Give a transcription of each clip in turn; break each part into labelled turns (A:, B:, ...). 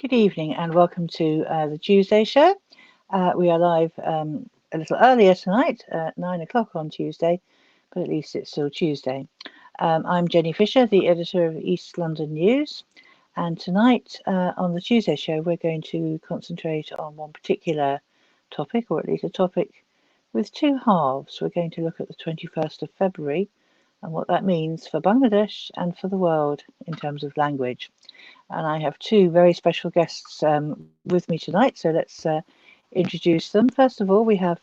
A: Good evening and welcome to the Tuesday show. We are live a little earlier tonight at 9 o'clock on Tuesday, but at least it's still Tuesday. I'm Jenny Fisher, the editor of East London News, and tonight on the Tuesday show we're going to concentrate on one particular topic, or at least a topic with two halves. We're going to look at the 21st of February and what that means for Bangladesh and for the world in terms of language. And I have two very special guests with me tonight, so let's introduce them. First of all, we have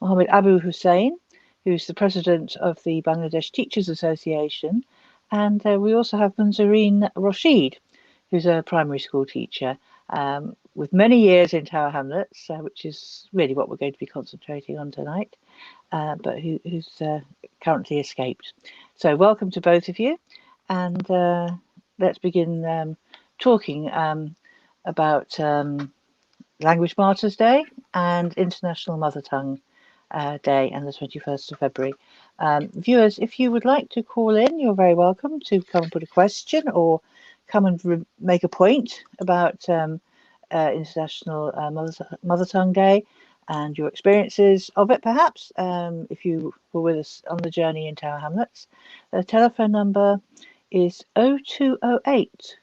A: Mohammed Abu Hussain, who's the president of the Bangladesh Teachers Association, and we also have Munzerin Roshid, who's a primary school teacher with many years in Tower Hamlets, which is really what we're going to be concentrating on tonight, but who's currently escaped. So welcome to both of you, and let's begin talking about Language Martyrs Day and International Mother Tongue Day and the 21st of February. Viewers, if you would like to call in, you're very welcome to come and put a question or come and make a point about International Mother Tongue Day and your experiences of it, perhaps, if you were with us on the journey in Tower Hamlets. The telephone number is 0208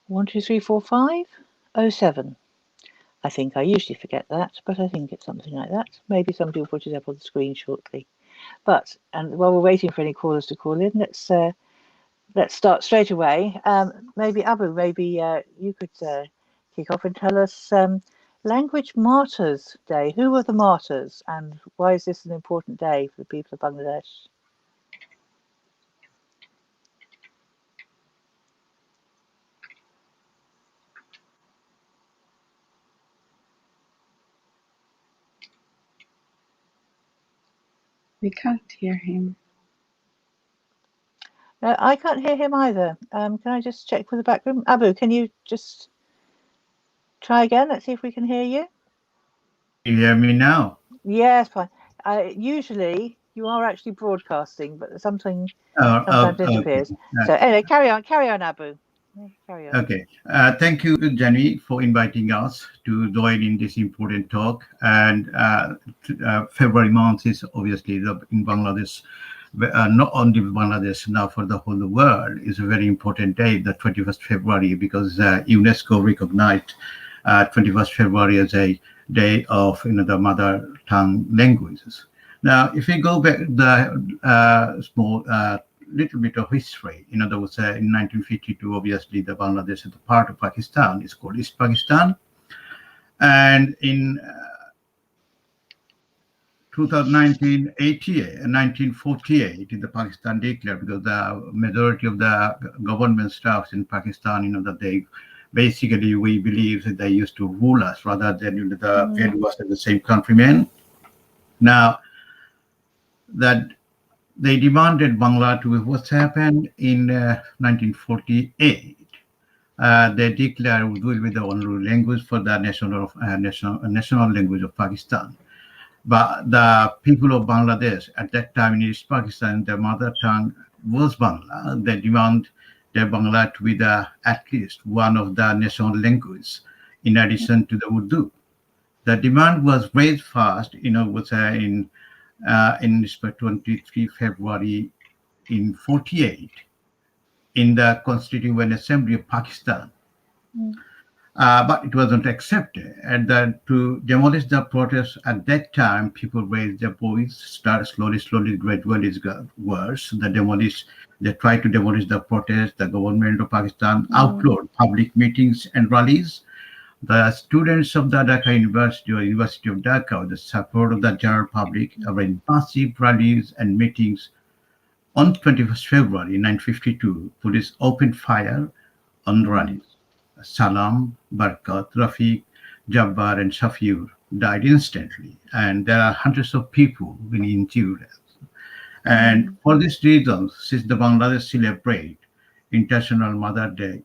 A: 12345 07. I think I usually forget that, but I think it's something like that. Maybe somebody will put it up on the screen shortly. But while we're waiting for any callers to call in, let's start straight away. Maybe Abu, you could kick off and tell us Language Martyrs Day. Who were the martyrs, and why is this an important day for the people of Bangladesh?
B: We can't hear him.
A: I can't hear him either. Can I just check with the back room? Abu, can you just try again? Let's see if we can hear you.
C: You hear me now?
A: Yes, fine. Usually you are actually broadcasting, but sometimes disappears. Okay. So anyway, carry on, Abu. Carry on.
C: Okay. Thank you, Jenny, for inviting us to join in this important talk. And February month is obviously in Bangladesh, not only Bangladesh, now for the whole world, is a very important day, the 21st February, because UNESCO recognized 21st February as a day of the mother tongue languages. Now, if we go back the small little bit of history, in other words, in 1952, obviously the Bangladesh is a part of Pakistan. It's called East Pakistan, and in 1948, the Pakistan declared, because the majority of the government staffs in Pakistan, that they basically, we believe that they used to rule us rather than the was the same countrymen. Now, that they demanded Bangla to what's happened in 1948. They declared it will be the only language for the national language of Pakistan. But the people of Bangladesh at that time in East Pakistan, their mother tongue was Bangla. They demand their Bangla to be at least one of the national languages in addition to the Urdu. The demand was raised first, was in 23 February in 48 in the Constituent Assembly of Pakistan. But it wasn't accepted. And to demolish the protest at that time, people raised their voice, start slowly, gradually it got worse. They tried to demolish the protest. The government of Pakistan outlawed public meetings and rallies. The students of the Dhaka University or University of Dhaka, with the support of the general public, arranged massive rallies and meetings. On 21st February 1952, police opened fire on rallies. Salam, Barkat, Rafiq, Jabbar, and Shafiur died instantly, and there are hundreds of people being injured. And for this reason, since the Bangladesh celebrate International Mother Day,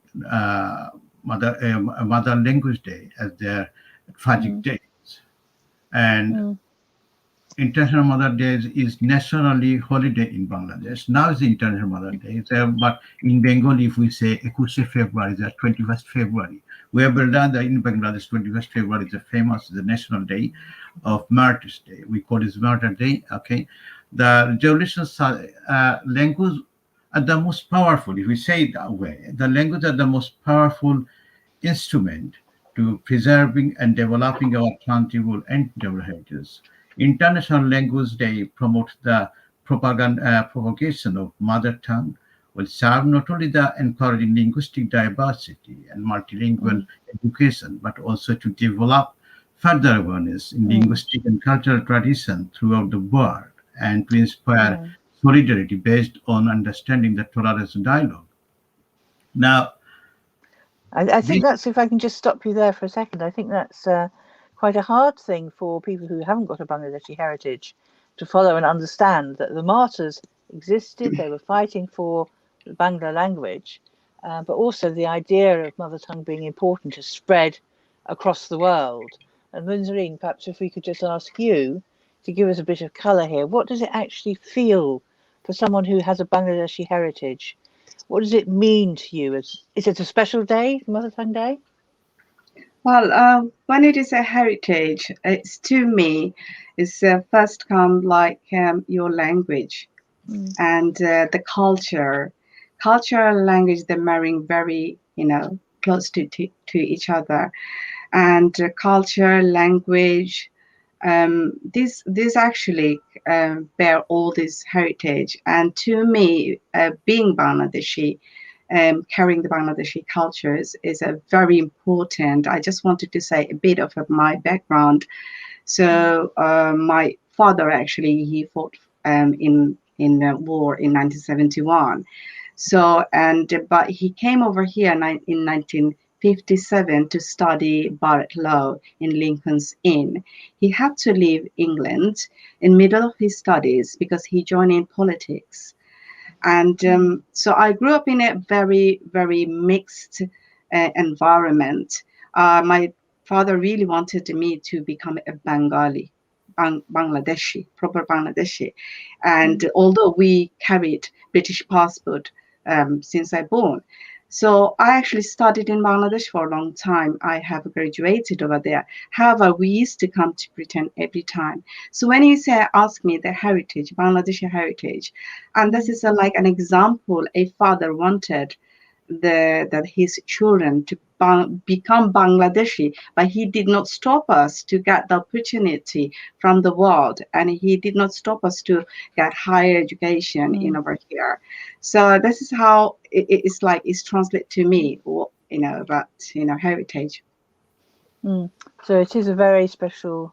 C: Mother Language Day as their tragic days, and International Mother Day is nationally holiday in Bangladesh. Now it's International Mother Day, but in Bengali, if we say 21 February, the 21st February, We have done that in Bangladesh. 21st February is the national day of Martyrs Day. We call it Martyr Day. Okay, the generations language are the most powerful. If we say it that way, the language are the most powerful instrument to preserving and developing our tangible and intangible heritage. International Language Day promotes the propagation of mother tongue, will serve not only the encouraging linguistic diversity and multilingual
A: Mm.
C: education, but also to develop further awareness in
A: Mm.
C: linguistic and cultural tradition throughout the world and to inspire
A: Mm.
C: solidarity based on understanding the tolerance and dialogue. Now,
A: I
C: this
A: think that's, if I can just stop you there for a second, I think that's quite a hard thing for people who haven't got a Bangladeshi heritage to follow and understand that the martyrs existed, they were fighting for the Bangla language, but also the idea of mother tongue being important to spread across the world. And Munzerin, perhaps if we could just ask you to give us a bit of colour here, what does it actually feel for someone who has a Bangladeshi heritage? What does it mean to you? Is it a special day, Mother Tongue Day?
B: Well, when it is a heritage, it's to me, it's first come like your language
A: Mm.
B: and the culture. Culture and language, they're marrying very, close to each other. And culture, language, this actually bear all this heritage. And to me, being Bangladeshi, carrying the Bangladeshi cultures is a very important. I just wanted to say a bit of my background. So my father actually he fought in a war in 1971. So but he came over here in 1957 to study Barrett Law in Lincoln's Inn. He had to leave England in middle of his studies because he joined in politics. And so I grew up in a very, very mixed environment. My father really wanted me to become a Bengali, Bangladeshi, proper Bangladeshi. And
A: Mm.
B: although we carried British passport since I born, so I actually studied in Bangladesh for a long time. I have graduated over there. However, we used to come to Britain every time. So when you say, ask me the heritage, Bangladeshi heritage, and this
A: Mm.
B: is like an example, a father wanted that his children to become Bangladeshi, but he did not stop us to get the opportunity from the world, and he did not stop us to get higher education in
A: Mm.
B: over here. So this is how it's like it's translated to me, about heritage.
A: Mm. So it is a very special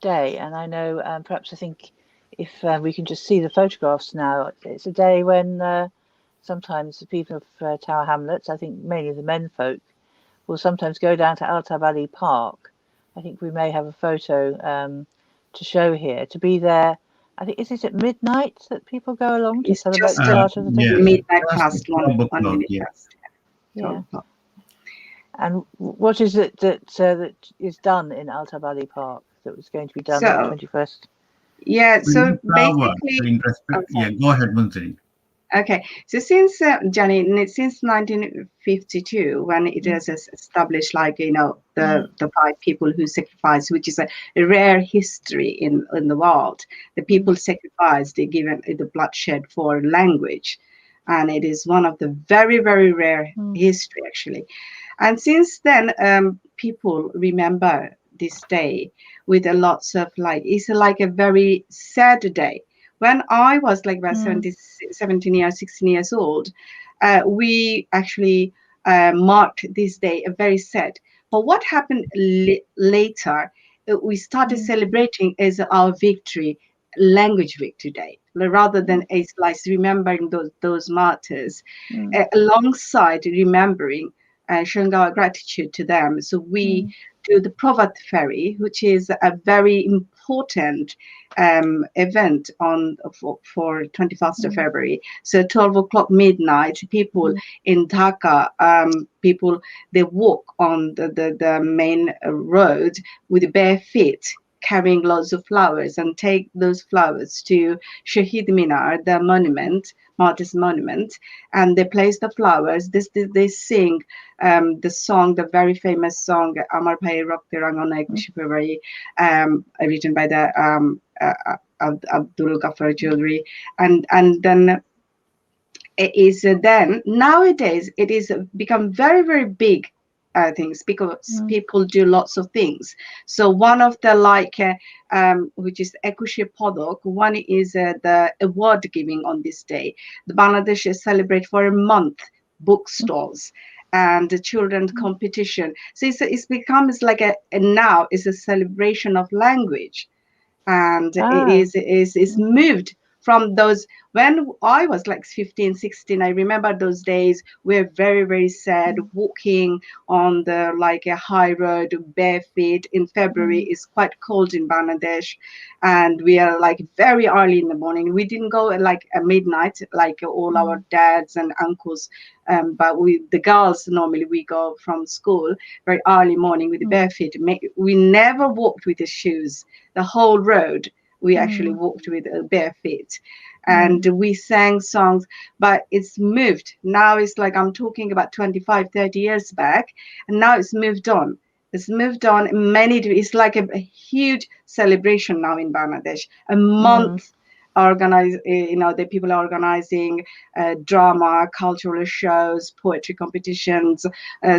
A: day, and I know perhaps I think if we can just see the photographs now, it's a day when sometimes the people of Tower Hamlets, I think mainly the men folk, will sometimes go down to Altabali Park. I think we may have a photo to show here. To be there, I think is it at midnight that people go along to
B: It's
A: celebrate the
B: just
C: uh,
A: start of the day?
C: yes,
B: midnight
C: just
B: past one
C: 12
B: one
C: o'clock.
B: minute
C: Yeah.
B: past
A: Yeah.
B: 12 o'clock.
A: And what is it that is done in Altabali Park that was going to be done on the
B: So
A: 21st?
B: yeah,
C: We
B: so
C: flower
B: basically,
C: in respect.
B: oh,
C: Yeah,
B: sorry.
C: go ahead, Munzeri.
B: Okay, so since Johnny, since 1952, when it
A: Mm.
B: is established, like
A: Mm.
B: the five people who sacrificed, which is a rare history in the world. The
A: Mm.
B: people sacrificed, they given the bloodshed for language, and it is one of the very very rare
A: Mm.
B: history actually. And since then, people remember this day with a lots of like, it's like a very sad day. When I was like about
A: Mm.
B: 17 years, 16 years old, we actually marked this day a very sad. But what happened later, we started
A: Mm.
B: celebrating as our victory, language victory day, rather than
A: Mm.
B: as like remembering those martyrs
A: Mm.
B: alongside remembering and showing our gratitude to them. So we
A: Mm.
B: do the Provat Ferry, which is a very important event for 21st of
A: Mm.
B: February. So 12 o'clock midnight, people
A: Mm.
B: in Dhaka, people, they walk on the main road with bare feet, carrying loads of flowers and take those flowers to Shahid Minar, the monument, martyrs monument, and they place the flowers. They sing the song, the very famous song Amar Bhai Rakte Rangana 21 February, written by the Abdul Ghaffar Chaudhry, and then it is then nowadays it is become very, very big things, because people do lots of things. So one of the which is Ekushe Podok, one is the award giving on this day. The Bangladesh is celebrate for a month book stalls and the children competition. So it's becomes like now is a celebration of language, and it is moved from those. When I was like 15, 16, I remember those days were very, very sad, walking on the like a high road bare feet in February. It's quite cold in Bangladesh, and we are like very early in the morning. We didn't go at like at midnight like all our dads and uncles, but the girls normally we go from school very early morning with the bare feet. We never walked with the shoes the whole road. We actually walked with bare feet, and we sang songs, but it's moved. Now it's like I'm talking about 25, 30 years back, and now it's moved on. It's moved on it's like a huge celebration now in Bangladesh. A month organize, the people are organizing drama, cultural shows, poetry competitions,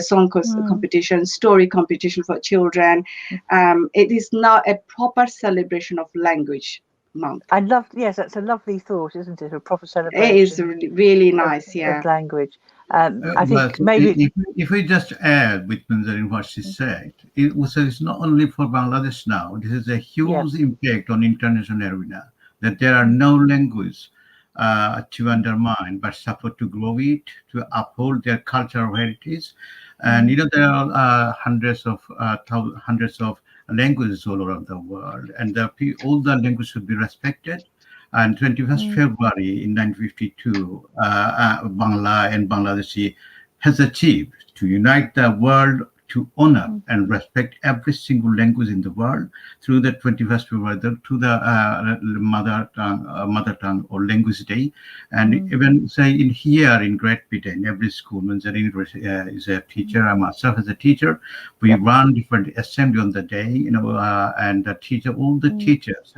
B: song competitions, story competition for children. It is now a proper celebration of language month.
A: Yes, that's a lovely thought, isn't it? A proper celebration.
B: It is really nice,
A: of language. I
C: But
A: think maybe
C: if we just add with Munzerin what she said, it's not only for Bangladesh now. This is a huge impact on international arena, that there are no language to undermine, but support to grow it, to uphold their cultural heritage. And there are hundreds of languages all around the world, and all the languages should be respected. And 21st February in 1952, Bangla and Bangladeshi has achieved to unite the world to honor and respect every single language in the world through the 21st February, through the mother tongue or language day. And even say in here in Great Britain, every school, Munzerin is a teacher. I myself as a teacher, we run different assembly on the day, and the teacher, all the teachers.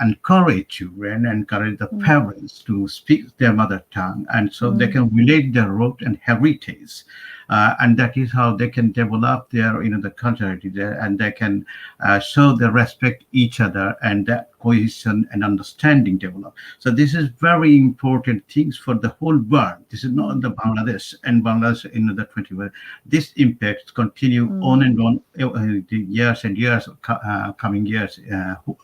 C: Encourage children, encourage the parents to speak their mother tongue, and so they can relate their root and heritage, and that is how they can develop their, the culturality there, and they can show the respect each other, and that cohesion and understanding develop. So this is very important things for the whole world. This is not the Bangladesh and Bangladesh in the 21st. This impacts continue on and on the years and years, coming years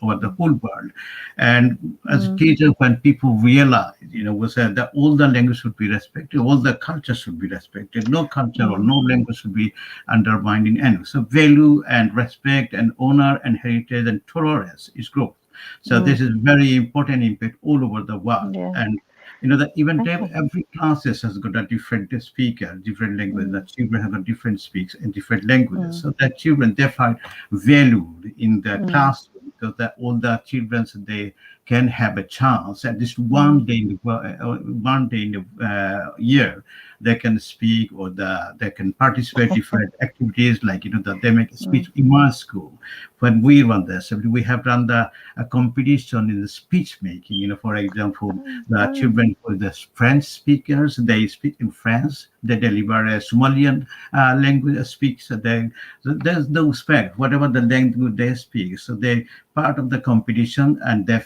C: over the whole world. And as teachers, when people realize, we said that all the language should be respected, all the culture should be respected, no culture or no language should be undermined in any. So value and respect and honor and heritage and tolerance is growth. So this is very important impact all over the world. And that even every classes has got a different speaker, different language. The children have a different speaks in different languages. So that children, they find valued in the classroom, because that all the children, they can have a chance at least one day in the year they can speak, or they can participate different activities, like that they make a speech in my school. When we run the assembly, we have run a competition in the speech making. For example, the children for the French speakers, they speak in France, they deliver a Somalian language speaks. So there's no respect, whatever the language they speak. So they part of the competition, and they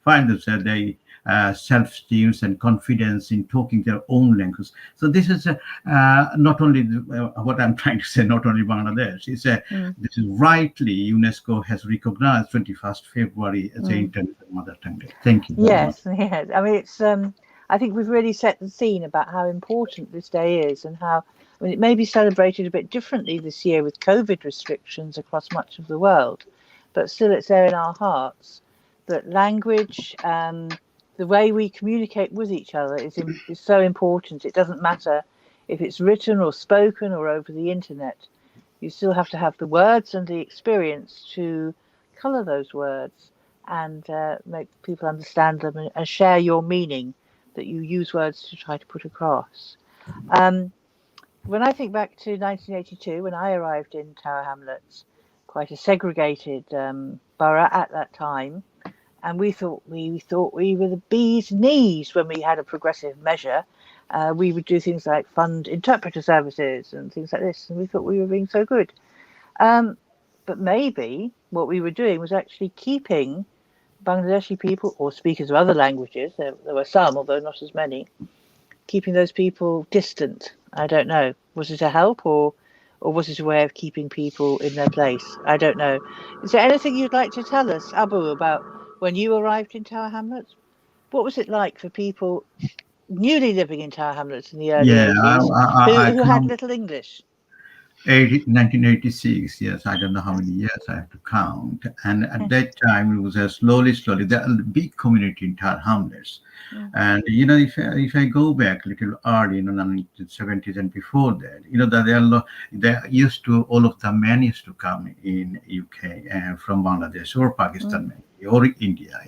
C: find themselves self-esteem and confidence in talking their own language. So this is not only what I'm trying to say, not only Bangladesh. This is rightly UNESCO has recognized 21st February as the International Mother Tongue Day. Thank you.
A: Yes. I mean, it's. I think we've really set the scene about how important this day is, and how it may be celebrated a bit differently this year with COVID restrictions across much of the world, but still it's there in our hearts. That language, the way we communicate with each other is so important. It doesn't matter if it's written or spoken or over the internet. You still have to have the words and the experience to colour those words and make people understand them and share your meaning that you use words to try to put across. Um, when I think back to 1982, when I arrived in Tower Hamlets, quite a segregated borough at that time, and we were the bee's knees when we had a progressive measure. We would do things like fund interpreter services and things like this, and we thought we were being so good. Um, but maybe what we were doing was actually keeping Bangladeshi people or speakers of other languages. There were some, although not as many, keeping those people distant. I don't know. Was it a help or was it a way of keeping people in their place? I don't know. Is there anything you'd like to tell us, Abu, about when you arrived in Tower Hamlets? What was it like for people newly living in Tower Hamlets in the early
C: Yeah,
A: 80s
C: I
A: who had
C: come
A: little English?
C: 1986. Yes, I don't know how many years I have to count. And at that time, it was a slowly. There are a big community in Tar Hamlets.
A: Mm,
C: And if I go back a little early, 1970s and before that, that they used to, all of the men used to come in UK and from Bangladesh or
A: mm,
C: Pakistan maybe, or India,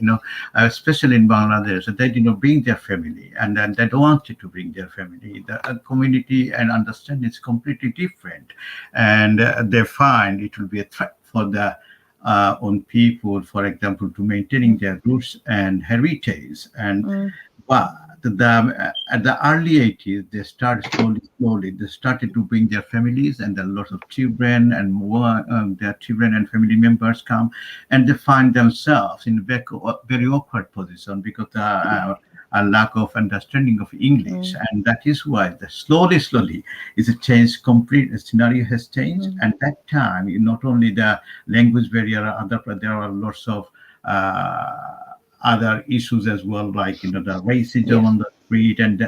C: especially in Bangladesh, they bring their family, and then they don't wanted to bring their family. The community and understanding is completely different, and they find it will be a threat for the on people, for example, to maintaining
A: mm,
C: their roots and heritage. And
A: mm,
C: but at the early 80s, they started slowly. They started to bring their families, and then lots of children and more, their children and family members come, and they find themselves in a very awkward position because a lack of understanding of English,
A: mm,
C: and that is why the slowly is a change. Complete scenario has changed,
A: mm,
C: and that time not only the language barrier, there are lots of other issues as well, like the racism
A: yes.
C: on the street, and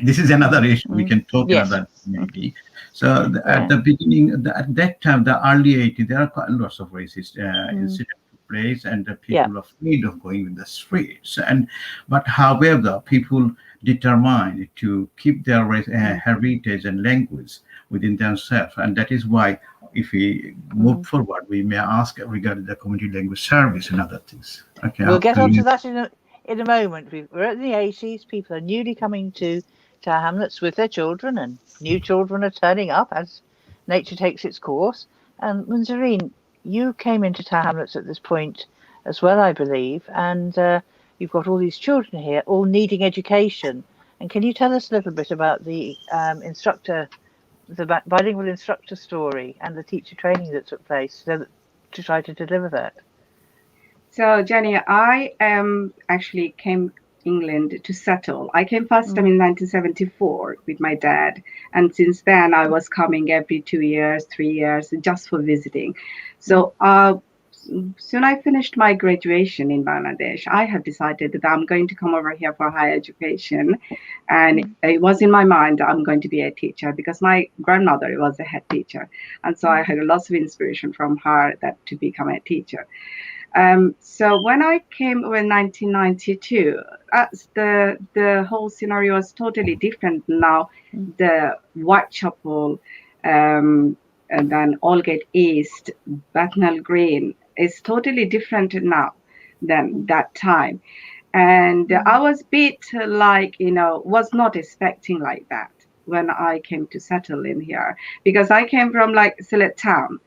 C: this is another issue we
A: Mm,
C: can talk
A: yes.
C: another maybe. So at
A: Yeah.
C: the beginning, at that time, the early 80s, there are quite lots of racist
A: Mm,
C: incidents took place, and the
A: yeah.
C: people are afraid of going in the streets. And but however, people determined to keep their
A: Mm,
C: heritage and language within themselves, and that is why if we move
A: mm.
C: forward, we may ask regarding the community language service and other things. Okay,
A: We'll
C: up
A: get
C: to
A: onto
C: you.
A: that in a moment. We're in the 80s. People are newly coming to Tower Hamlets with their children, and new children are turning up as nature takes its course. And Munzerin, you came into Tower Hamlets at this point as well, I believe, and you've got all these children here, all needing education. And can you tell us a little bit about the bilingual instructor story and the teacher training that took place to try to deliver that?
B: So, Jenny, I actually came England to settle. I came first time
A: Mm,
B: in 1974 with my dad, and since then I was coming every 2 years, 3 years, just for visiting.
A: mm,
B: So, soon I finished my graduation in Bangladesh, I have decided that I'm going to come over here for higher education, and
A: mm,
B: it was in my mind that I'm going to be a teacher because my grandmother was a head teacher, and so I
A: mm,
B: had lots of inspiration from her that to become a teacher. So when I came in 1992, the whole scenario was totally different. Now
A: mm,
B: the Whitechapel, and then Aldgate East, Bethnal Green is totally different now than
A: mm,
B: that time. And I
A: mm.
B: was a bit like, was not expecting like that when I came to settle in here because I came from like Sylhet town,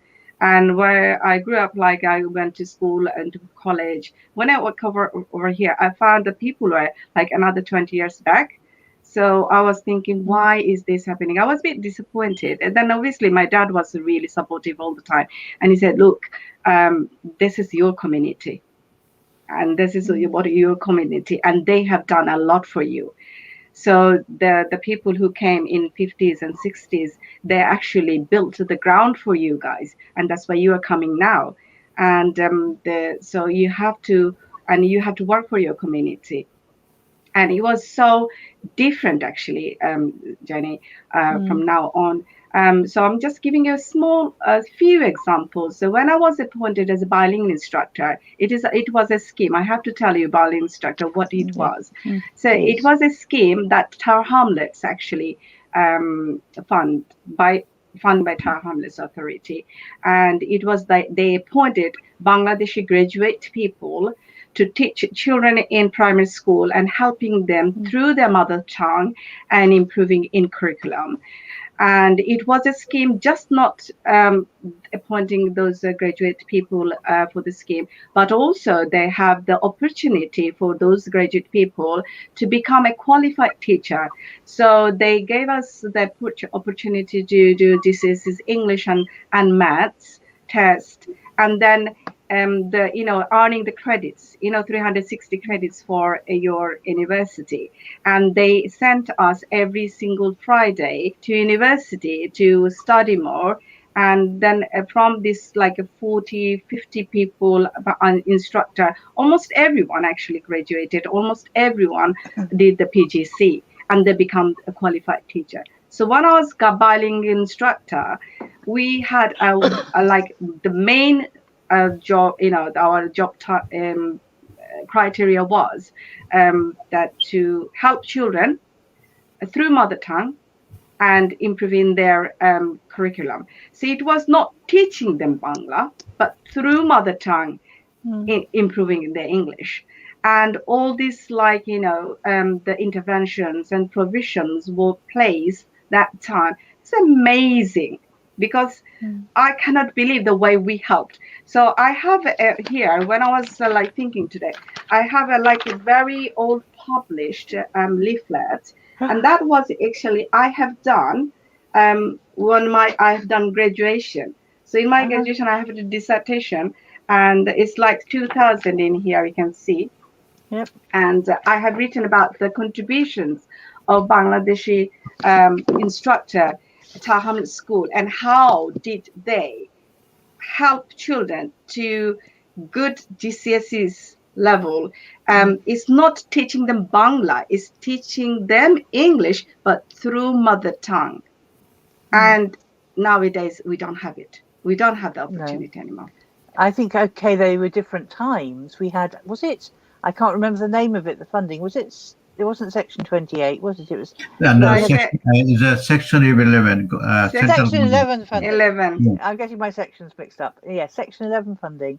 B: and where I grew up, like I went to school and to college. When I would cover over here, I found that people were like another 20 years back. So I was thinking,
A: Mm,
B: why is this happening? I was a bit disappointed. And then obviously my dad was really supportive all the time. And he said, look, this is your community. And this is
A: mm,
B: what your community, and they have done a lot for you. So the people who came in 50s and 60s, they actually built the ground for you guys, and that's why you are coming now. And so you have to work for your community. And it was so different actually, Jenny,
A: mm.
B: from now on. So I'm just giving you a few examples. So when I was appointed as a bilingual instructor, it was a scheme. I have to tell you, bilingual instructor, what it
A: Yeah.
B: was.
A: Mm,
B: So it
A: please.
B: was a scheme that Tower Hamlets actually fund by funded by Tar Hamlets Authority, and it was they appointed Bangladeshi graduate people to teach children in primary school and helping them through their mother tongue and improving in curriculum. And it was a scheme just not appointing those graduate people for the scheme, but also they have the opportunity for those graduate people to become a qualified teacher. So they gave us the opportunity to do GCSEs English and maths test, and then the earning the credits, 360 credits for your university. And they sent us every single Friday to university to study more. And then from this, like 40, 50 people, instructor, almost everyone actually graduated, almost everyone did the PGC, and they become a qualified teacher. So when I was bilingual instructor, we had like the main job, our job criteria was that to help children through mother tongue and improving their curriculum. So it was not teaching them Bangla, but through mother tongue, improving their English. And all this, the interventions and provisions were placed that time. It's amazing, because I cannot believe the way we helped. So I have here, when I was thinking today, I have a very old published leaflet, and that was actually I have done I have done graduation. So in my graduation, I have a dissertation, and it's like 2000 in here, you can see.
A: Yep.
B: And I have written about the contributions of Bangladeshi instructor Tar Hamlet School, and how did they help children to good GCSEs level. It's not teaching them Bangla, it's teaching them English, but through mother tongue. And nowadays we don't have it. We don't have the opportunity anymore.
A: I think, they were different times. We had, I can't remember the name of it, the funding. It wasn't Section 28, was it? It was.
C: It's Section 11.
A: Section 11 funding.
B: 11.
A: Yeah. I'm getting my sections mixed up. Yeah, Section 11 funding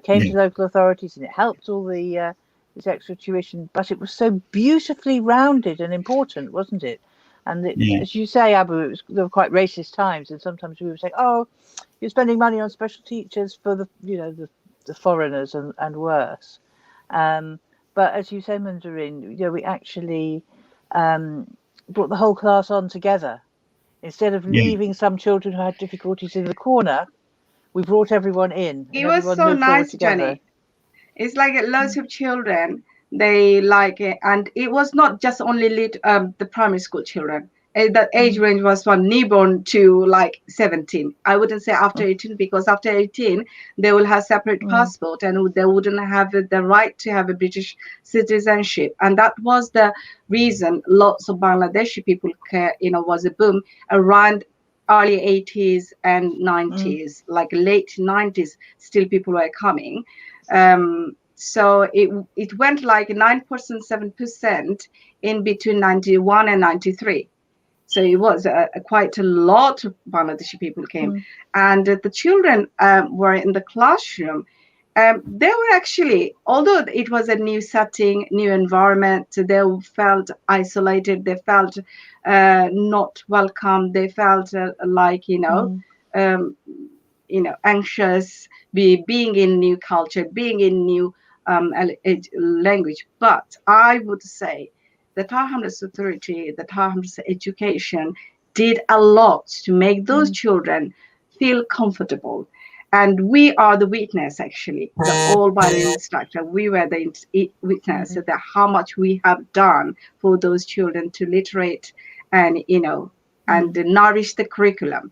A: came to local authorities, and it helped all the this extra tuition, but it was so beautifully rounded and important, wasn't it? And as you say, Abu, there were quite racist times, and sometimes we would say, "Oh, you're spending money on special teachers for the foreigners and worse." But as you say, Munzerin, we actually brought the whole class on together. Instead of leaving some children who had difficulties in the corner, we brought everyone in.
B: It was so nice, Jenny. It's like lots of children, they like it. And it was not just only the primary school children. The age range was from newborn to 17. I wouldn't say after 18, because after 18 they will have separate passport, and they wouldn't have the right to have a British citizenship. And that was the reason lots of Bangladeshi people was a boom around early 80s and 90s, like late 90s. Still people were coming. So it went like 9%, 7% in between 91 and 93. So it was quite a lot of Bangladeshi people came. And the children were in the classroom. They were actually, although it was a new setting, new environment, they felt isolated. They felt not welcome. They felt anxious, being in new culture, being in new language. But I would say the Tar Hamlets Authority, the Tar Hamlets Education did a lot to make those children feel comfortable. And we are the witness, actually, the all bilingual instructor. We were the witness that how much we have done for those children to literate and, and nourish the curriculum,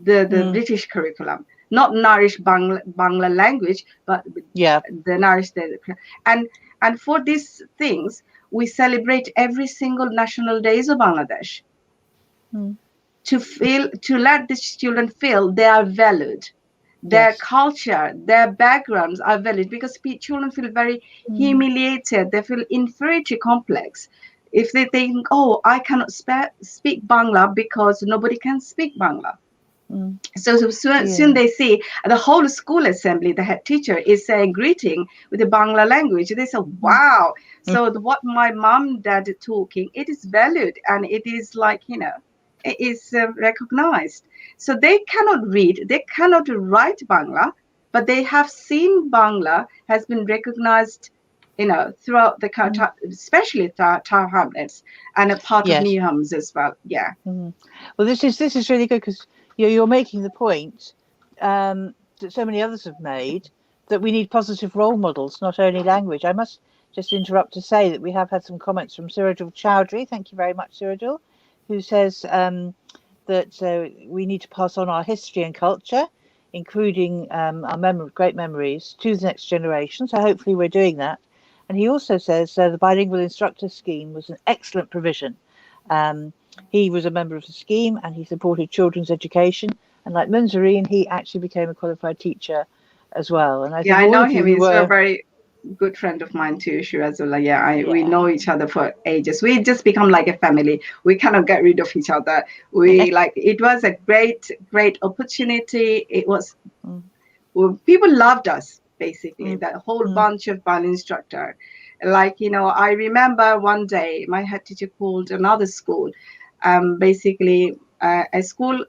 B: the British curriculum. Not nourish Bangla language, but the nourish the and for these things we celebrate every single national days of Bangladesh to let these children feel they are valued, their culture, their backgrounds are valued, because children feel very humiliated. They feel inferiority complex if they think, oh, I cannot speak Bangla because nobody can speak Bangla.
A: Mm.
B: So soon they see the whole school assembly, the head teacher is saying greeting with the Bangla language. They say, wow. So what my mom, dad talking, it is valued and it is like, it is recognized. So they cannot read, they cannot write Bangla, but they have seen Bangla has been recognized, throughout the country, especially Tower Hamlets and a part of
A: Yes.
B: New Homes as well. Yeah.
A: Well, this is really good because you're making the point that so many others have made, that we need positive role models, not only language. I must just interrupt to say that we have had some comments from Siradul Chowdhury. Thank you very much, Siradul, who says that we need to pass on our history and culture, including our great memories, to the next generation. So hopefully we're doing that. And he also says the bilingual instructor scheme was an excellent provision. He was a member of the scheme and he supported children's education. And like Munzerin, he actually became a qualified teacher as well. And I think
B: I
A: all
B: know
A: of you
B: him.
A: who
B: He's a
A: were
B: very good friend of mine too, Shirazullah. Yeah, we know each other for ages. We just become like a family. We cannot get rid of each other. It was a great opportunity. It was, people loved us, basically, that whole bunch of ballet instructor. I remember one day my head teacher called another school, basically a school,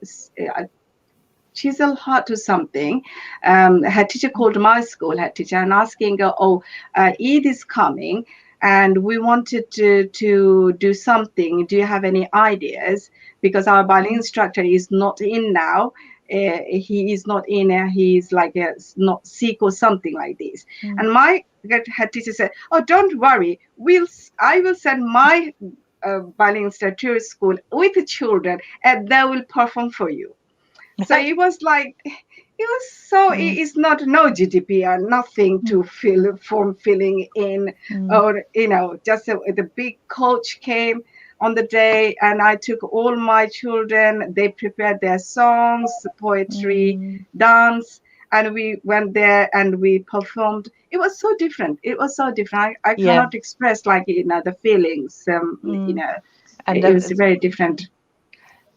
B: Chisel Hut or something. Head teacher called my school head teacher and asking, Eid is coming and we wanted to do something. Do you have any ideas? Because our ballet instructor is not in now. He is not in. He's like not sick or something like this. And my head teacher said, "Oh, don't worry. I will send my ballet instructor to school with the children, and they will perform for you." So it was like, it's not no GDPR, nothing to form filling in, or, just the big coach came on the day and I took all my children, they prepared their songs, poetry, dance, and we went there and we performed. It was so different. I cannot express the feelings,
A: and
B: it was very different.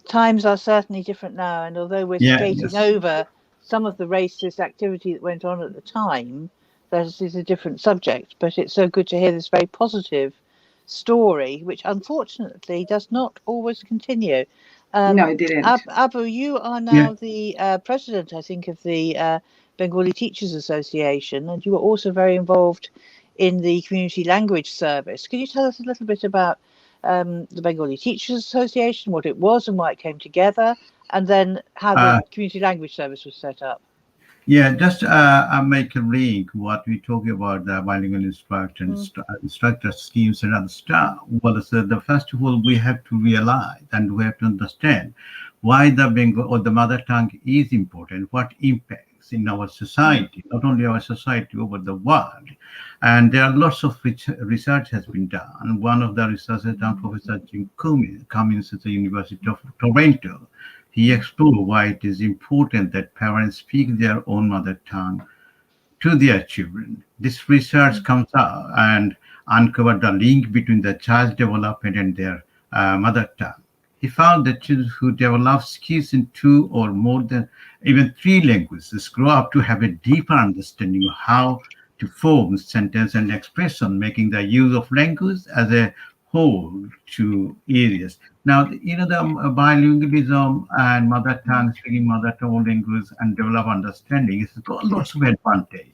A: Times are certainly different now, and although we're skating over some of the racist activity that went on at the time, that is a different subject. But it's so good to hear this very positive story, which unfortunately does not always continue.
B: No, it didn't.
A: Abu, you are now the president, I think, of the Bengali Teachers Association, and you are also very involved in the Community Language Service. Can you tell us a little bit about the Bengali Teachers Association, what it was and why it came together, and then how the Community Language Service was set up?
C: Yeah, just make a link what we talk about the bilingual instructor schemes and other stuff. Well, so the first of all, we have to realize and we have to understand why the Bengal or the mother tongue is important, what impacts in our society, not only our society, over the world. And there are lots of research has been done. One of the research is done Professor Jim Cummins at the University of Toronto. He explored why it is important that parents speak their own mother tongue to their children. This research comes out and uncovered the link between the child's development and their mother tongue. He found that children who develop skills in 2 or more than even 3 languages grow up to have a deeper understanding of how to form sentence and expression, making the use of language as a whole to areas. Now, the bilingualism and mother tongue, speaking mother tongue language and develop understanding has got lots of advantage.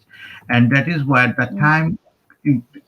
C: And that is why at that time,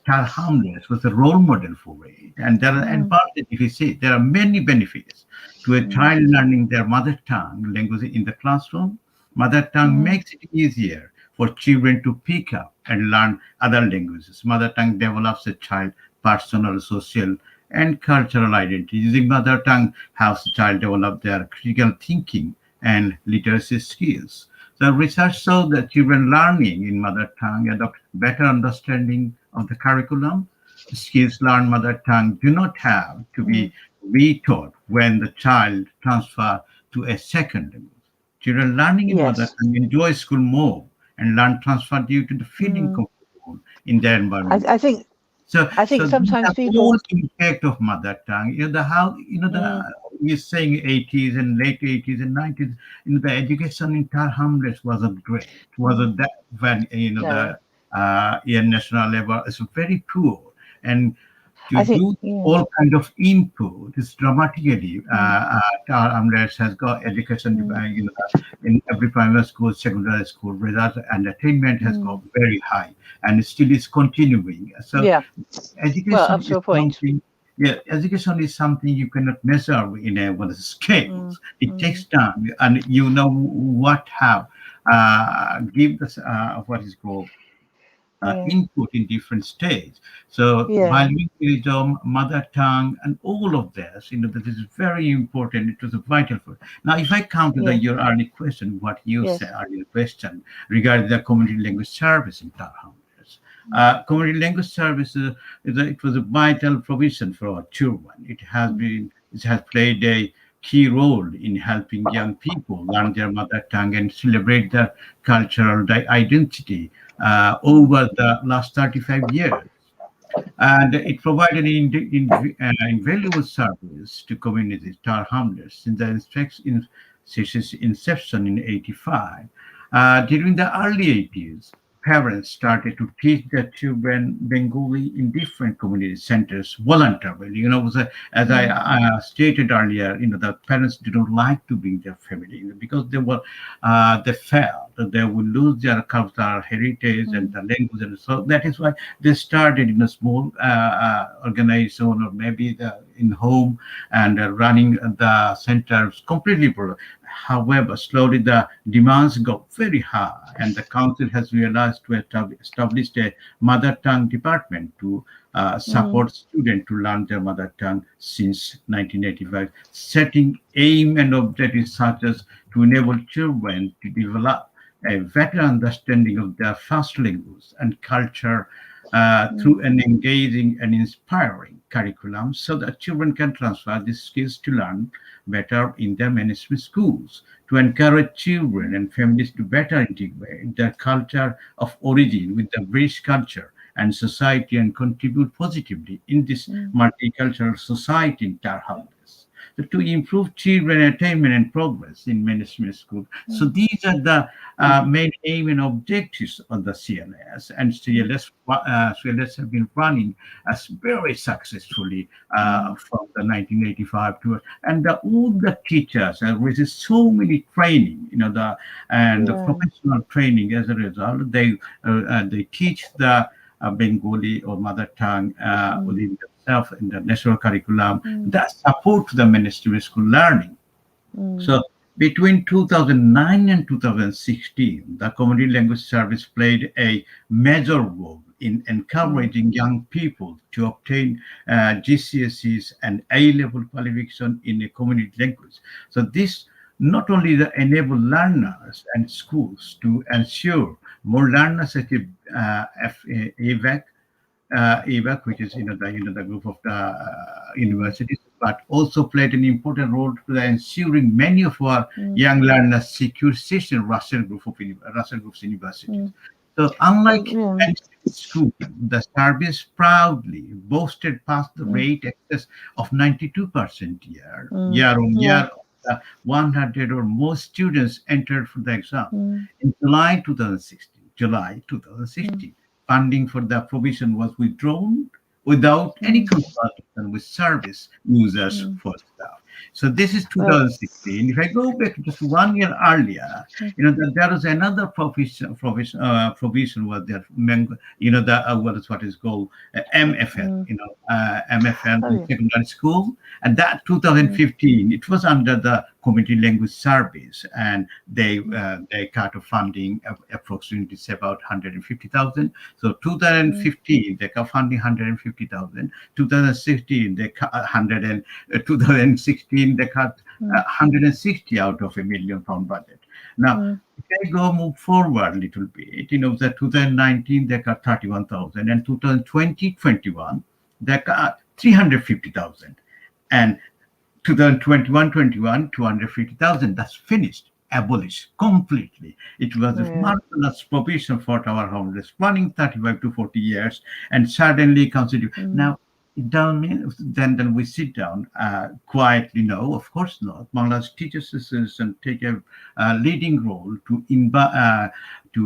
C: Child Harmless was a role model for it. And there are advantages, if you see, there are many benefits to a child learning their mother tongue language in the classroom. Mother tongue makes it easier for children to pick up and learn other languages. Mother tongue develops a child personal, social, and cultural identity. Using mother tongue helps the child develop their critical thinking and literacy skills. The research shows that children learning in mother tongue adopt better understanding of the curriculum. The skills learned mother tongue do not have to be retaught when the child transfers to a second language. Children learning in mother tongue enjoy school more and learn transfer due to the feeling comfortable in their environment.
A: I think
C: So
A: sometimes
C: the
A: people
C: whole impact of mother tongue, you're saying 80s and late 80s and 90s, the education in Tar hamlets wasn't great. Wasn't that when
A: No,
C: the national level is very poor, and to
A: I think,
C: do
A: yeah.
C: all kind of input is dramatically.
A: Mm,
C: Tar hamlets has got education,
A: mm,
C: in every primary school, secondary school, result and attainment has got
A: mm.
C: very high, and still is continuing. So
A: Yeah, well,
C: education
A: up to
C: is
A: a point.
C: something, yeah, education is something you cannot measure in a one of the
A: Mm,
C: scales. It takes
A: mm,
C: time, and what have give us what is called
A: yeah,
C: input in different states. So
A: yeah,
C: bilingualism, mother tongue, and all of this, this is very important. It was vital for. Now, if I come to
A: yeah,
C: your early question, what you said
A: yes.
C: earlier question regarding the community language service in Tarham. Community language service it was a vital provision for our children.
A: Mm,
C: It has played a key role in helping young people learn their mother tongue and celebrate their cultural identity
A: mm,
C: over the last 35 years. And it provided invaluable service to communities, Tar hamlets, since since its inception in '85. During the early '80s, parents started to teach their children Bengali in different community centers voluntarily. As I
A: mm,
C: stated earlier, the parents didn't like to bring their family because they felt that they would lose their cultural heritage and
A: mm,
C: the language, and so that is why they started in a small organization or maybe in home and running the centers completely. However, slowly the demands got very high, and the council has realized to establish a mother tongue department to
A: mm,
C: support students to learn their mother tongue since 1985, setting aim and objectives such as to enable children to develop a better understanding of their first language and culture through
A: mm,
C: an engaging and inspiring curriculum so that children can transfer these skills to learn better in their mainstream schools, to encourage children and families to better integrate their culture of origin with the British culture and society and contribute positively in this
A: mm,
C: multicultural society in Tar hamlets. So to improve children attainment and progress in mainstream school. So
A: mm,
C: these are the main aim and objectives of the CLS, and
A: mm,
C: CLS have been running as very successfully
A: mm.
C: from the 1985 to, and all the teachers have received so many training, and the
A: Yeah.
C: professional training. As a result, they teach the Bengali or mother tongue
A: Mm,
C: within themselves in the national curriculum
A: mm,
C: that support the mainstream school learning.
A: mm,
C: So between 2009 and 2016, the Community Language Service played a major role in
A: mm,
C: encouraging young people to obtain GCSEs and A-level qualification in a community language. So this not only enable learners and schools to ensure more learners achieve AVAC, which is the group of the
A: mm,
C: universities, but also played an important role to ensuring many of our
A: mm,
C: young learners secure session Russell Group's universities.
A: mm.
C: So
A: Well,
C: unlike
A: yeah.
C: many schools, the service proudly boasted past the
A: Mm,
C: rate excess of 92%
A: mm,
C: year on
A: yeah.
C: year. 100 or more students entered for the exam.
A: Mm,
C: In July
A: mm,
C: 2016, funding for the provision was withdrawn without any
A: mm,
C: consultation with service users
A: mm.
C: for staff. So this is
A: Well,
C: 2016. If I go back just 1 year earlier,
A: mm,
C: there was another provision was there. The what is called MFL.
A: mm.
C: MFL
A: Oh,
C: in
A: yeah.
C: secondary school, and that
A: Mm,
C: 2015 it was under the Community Language Service, and
A: mm,
C: they cut of funding approximately about 150,000. So
A: mm,
C: 2015 they cut funding 150,000. 2016 they cut 100, and 2016 they cut
A: mm,
C: 160 out of £1 million budget. Now,
A: mm,
C: if I go move forward a little bit, the 2019 they cut 31,000, and 2020-21 they cut 350,000, and 2021-21 250,000. That's finished, abolished completely. It was a
A: yeah.
C: marvelous provision for our homeless running 35 to 40 years, and suddenly consider
A: Mm,
C: now. Then we sit down quietly. No, of course not. Bangladesh teaches us and take a leading role to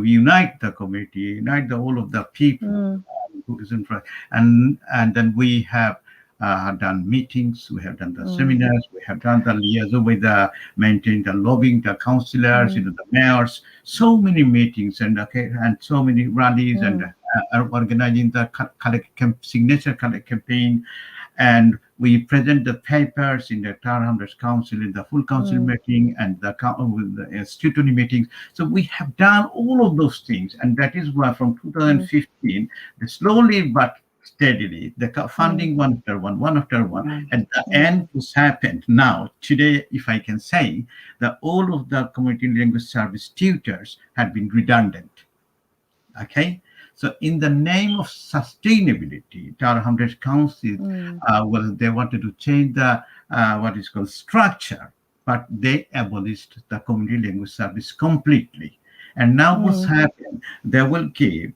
C: unite the community, unite the whole of the people who is in front. And then we have done meetings, we have done the seminars, we have done the liaison with the maintain the lobbying, the councillors, the mayors, so many meetings and so many rallies and organizing the signature campaign, and we present the papers in the Tower Hamlets Council, in the full council meeting, and with the scrutiny meetings. So we have done all of those things, and that is why from 2015, slowly but steadily, the funding one after one, at the end, this happened. Now, today, if I can say, that all of the community language service tutors had been redundant. Okay. So, in the name of sustainability, Tower Hamlets Council, they wanted to change the what is called structure, but they abolished the community language service completely. And now, what's happened? They will give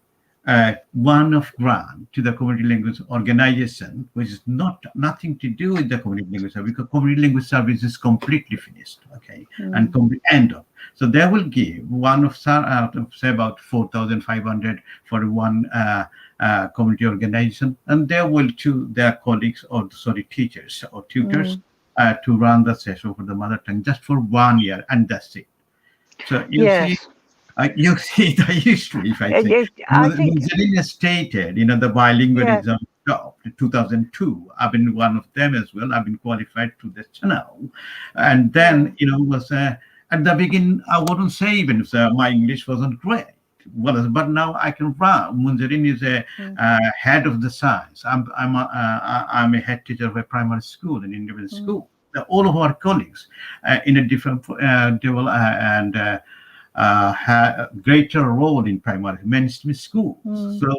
C: one-off grant to the community language organization, which is nothing to do with the community language service, because community language service is completely finished, okay, and end of. So they will give one of say about 4,500 for one community organization, and they will choose their colleagues or teachers or tutors to run the session for the mother tongue just for 1 year, and that's it. So you see the history, if I say.
A: I think
C: Munzerin stated, the bilingualism stopped in 2002. I've been one of them as well. I've been qualified to this channel. And then, was at the beginning, I wouldn't say even if my English wasn't great. Well, but now I can run. Munzerin is a head of the science. I'm a head teacher of a primary school, an independent school. All of our colleagues in a different level had a greater role in primary mainstream schools. So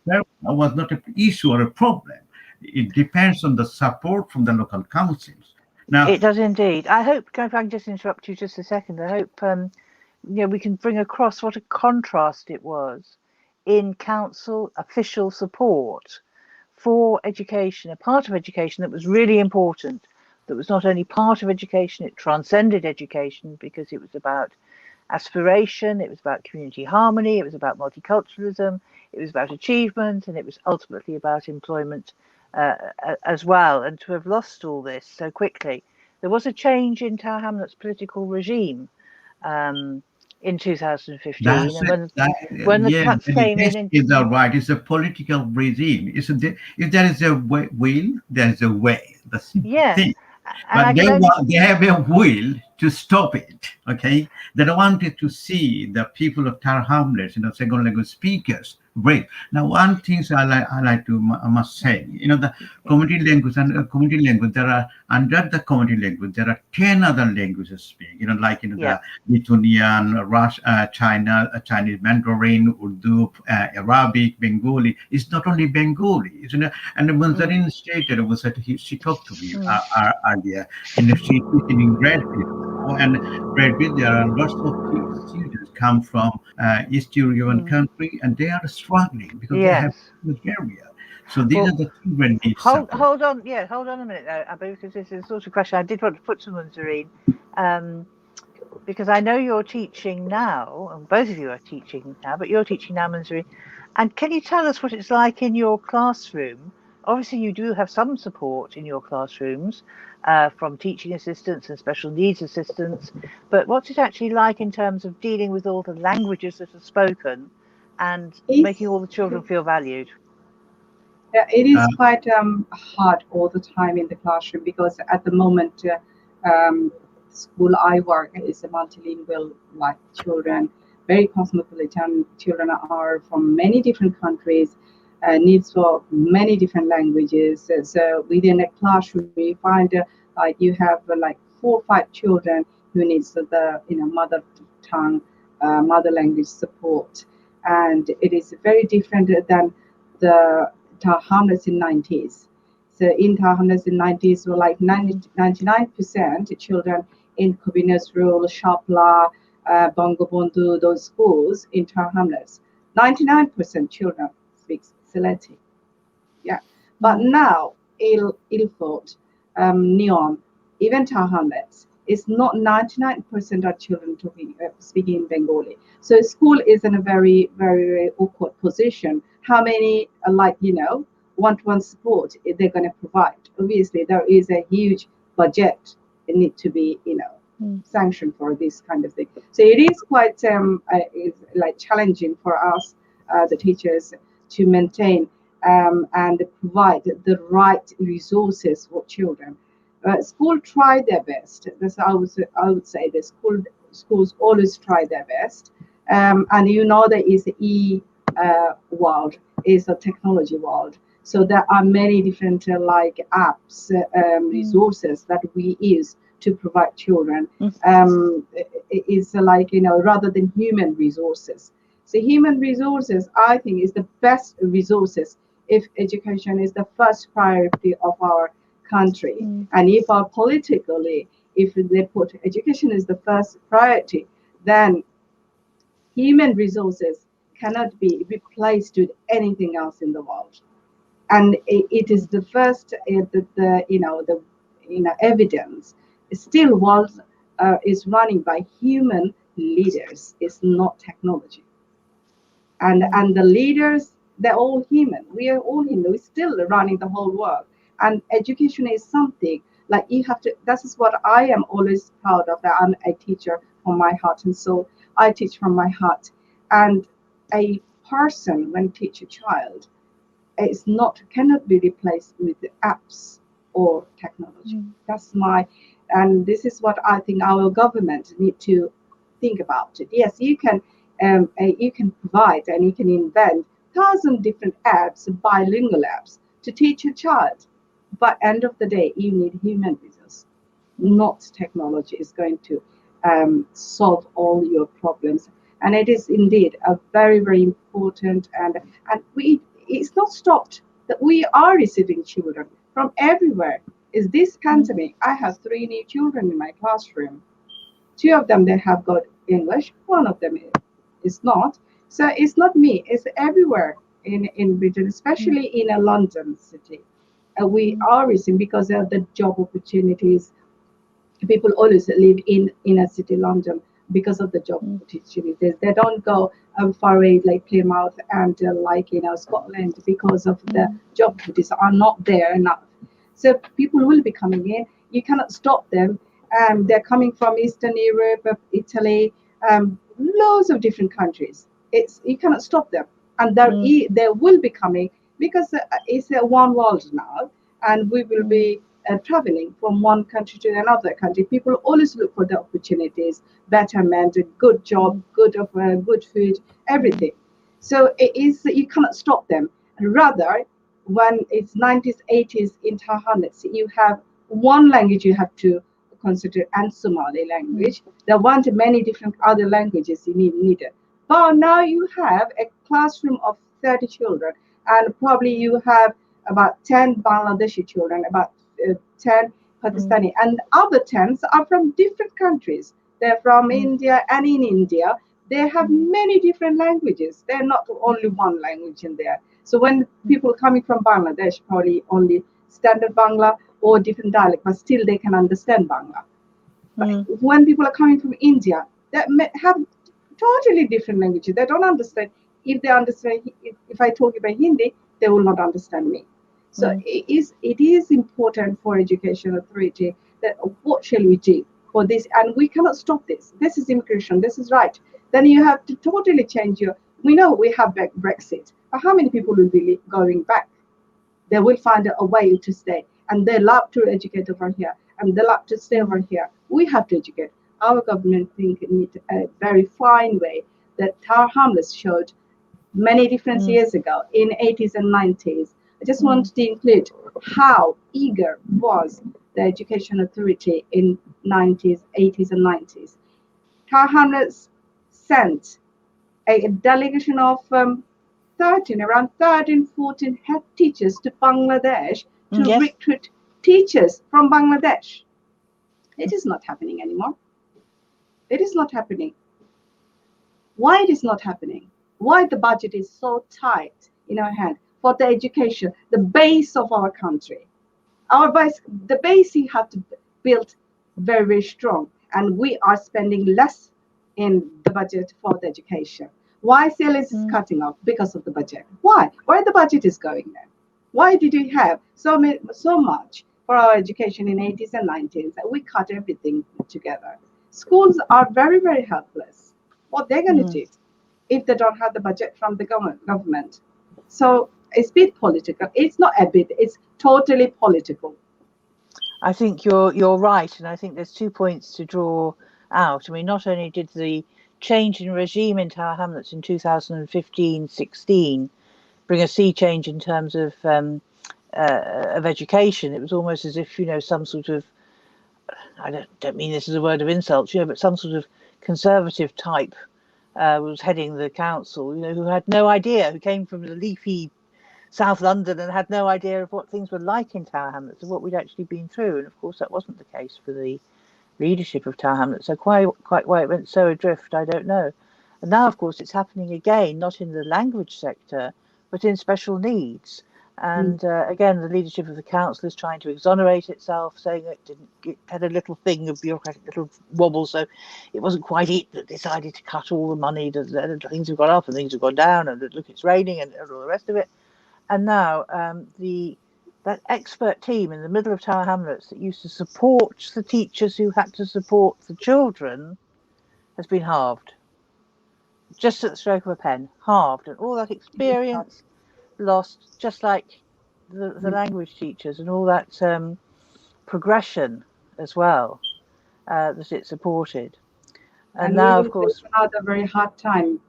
C: that was not an issue or a problem. It depends on the support from the local councils. Now,
A: it does indeed. I hope, if I can just interrupt you just a second, I hope we can bring across what a contrast it was in council official support for education, a part of education that was really important, that was not only part of education, it transcended education because it was about aspiration, it was about community harmony, it was about multiculturalism, it was about achievement, and it was ultimately about employment as well. And to have lost all this so quickly, there was a change in Tower Hamlets' political regime in 2015, when the cuts came in.
C: Is right? It's a political regime. If there is a will, there is a way. That's the thing. But they have a will to stop it. Okay, they don't wanted to see the people of Tower Hamlets, second language speakers, break. Now, one thing I must say, the community language and community language. There are under the community language, there are 10 other languages speak. The Lithuanian, Chinese Mandarin, Urdu, Arabic, Bengali. It's not only Bengali, and the Munzerin stated was that she talked to me earlier, and she teaching in Redfield. And Redfield, there are lots of students come from East European country, and they are struggling because they have this area. So these are the children need support.
A: Hold on a minute, Abu, because this is the sort of question I did want to put to Munzerin, because I know you're teaching now, and both of you are teaching now, but you're teaching now, Munzerin. And can you tell us what it's like in your classroom? Obviously, you do have some support in your classrooms from teaching assistants and special needs assistants, but what's it actually like in terms of dealing with all the languages that are spoken and making all the children feel valued?
B: Yeah, it is quite hard all the time in the classroom, because at the moment, school I work is a multilingual children, very cosmopolitan children are from many different countries, needs for many different languages. So within a classroom, we find you have 4 or 5 children who needs the mother tongue, mother language support, and it is very different than the Tower Hamlets in 90s. So in Tower Hamlets in 90s were 99% children in Kobinas Rural, Shapla, Bangabandhu, those schools in Tower Hamlets. 99% children speak Sylheti. Yeah. But now, Ilford, Neon, even Tahamets, it's not 99% of children speaking Bengali. So school is in a very, very, very awkward position. How many, one-to-one support they're going to provide? Obviously, there is a huge budget. It need to be, sanctioned for this kind of thing. So it is quite it's like challenging for us, the teachers, to maintain and provide the right resources for children. School try their best. That's I would say the schools always try their best. And there is world, is a technology world. So there are many different like apps, resources that we use to provide children. Is like rather than human resources. So human resources, I think, is the best resources if education is the first priority of our country, and if our politically, if they put education as the first priority, then human resources cannot be replaced with anything else in the world. And it is the first, the evidence. Still, world is running by human leaders. It's not technology. And the leaders, they're all human. We are all human. We're still running the whole world. And education is something like you have to. That is what I am always proud of. That I'm a teacher from my heart and soul. I teach from my heart. And a person, when teach a child, it's not cannot be replaced with the apps or technology. That's my, and this is what I think our government need to think about it. Yes, you can provide and you can invent thousand different apps, bilingual apps to teach a child, but end of the day, you need human resource, not technology is going to solve all your problems. And it is indeed a very, very important, and we it's not stopped that we are receiving children from everywhere. Is this pandemic? I have three new children in my classroom. Two of them they have got English, one of them is not. So it's not me, it's everywhere in Britain, especially in a London city. We are receiving because of the job opportunities. People always live in inner city London because of the job opportunities. They don't go far away like Plymouth and Scotland because of the job opportunities are not there enough. So people will be coming in. You cannot stop them. They're coming from Eastern Europe, Italy, loads of different countries. You cannot stop them, and they will be coming because it's a one world now, and we will be traveling from one country to another country. People always look for the opportunities, betterment, a good job, good food, everything. So it is you cannot stop them. Rather, when it's 90s, 80s in Tahanets, you have one language you have to consider, and Somali language. There weren't many different other languages you needed. But now you have a classroom of 30 children, and probably you have about 10 Bangladeshi children, about 10 Pakistani, and other 10s are from different countries. They're from India, and in India, they have many different languages. They're not only one language in there. So when people coming from Bangladesh, probably only standard Bangla or different dialect, but still they can understand Bangla. But when people are coming from India, they have totally different languages. They don't understand. If they understand, if I talk about Hindi, they will not understand me. So it is important for education authority that what shall we do for this? And we cannot stop this. This is immigration. This is right. Then you have to totally change your. We know we have Brexit, but how many people will be going back? They will find a way to stay, and they love to educate over here, and they love to stay over here. We have to educate. Our government think it needs a very fine way that Tar Hamlets showed many different years ago in 80s and 90s. I just wanted to include how eager was the education authority in 90s, 80s and 90s. Tar Hamlets sent a delegation of 14 head teachers to Bangladesh to recruit teachers from Bangladesh. It is not happening anymore. It is not happening. Why it is not happening? Why the budget is so tight in our hand? for the education, the base of our country. Our base, the base you have to build very, very strong. And we are spending less in the budget for the education. Why CLS is cutting off? Because of the budget. Why? Where the budget is going then? Why did we have so much for our education in 80s and 90s that we cut everything together? Schools are very, very helpless. What they're going to do if they don't have the budget from the government? So it's a bit political. It's not a bit. It's totally political.
A: I think you're right, and I think there's 2 points to draw out. I mean, not only did the change in regime in Tower Hamlets in 2015-16 bring a sea change in terms of education, it was almost as if, some sort of, I don't mean this as a word of insult, but some sort of conservative type was heading the council, who had no idea, who came from the leafy South London and had no idea of what things were like in Tower Hamlets, of what we'd actually been through. And of course, that wasn't the case for the leadership of Tower Hamlets. So quite why it went so adrift, I don't know. And now, of course, it's happening again, not in the language sector, but in special needs. And again, the leadership of the council is trying to exonerate itself, saying it had a little thing of bureaucratic little wobble, so it wasn't quite it that decided to cut all the money. Things have gone up and things have gone down, and look, it's raining and all the rest of it. And now that expert team in the middle of Tower Hamlets that used to support the teachers who had to support the children has been halved. Just at the stroke of a pen, halved. And all that experience lost, just like the language teachers and all that progression as well that it supported. And now, of course,
B: another very hard time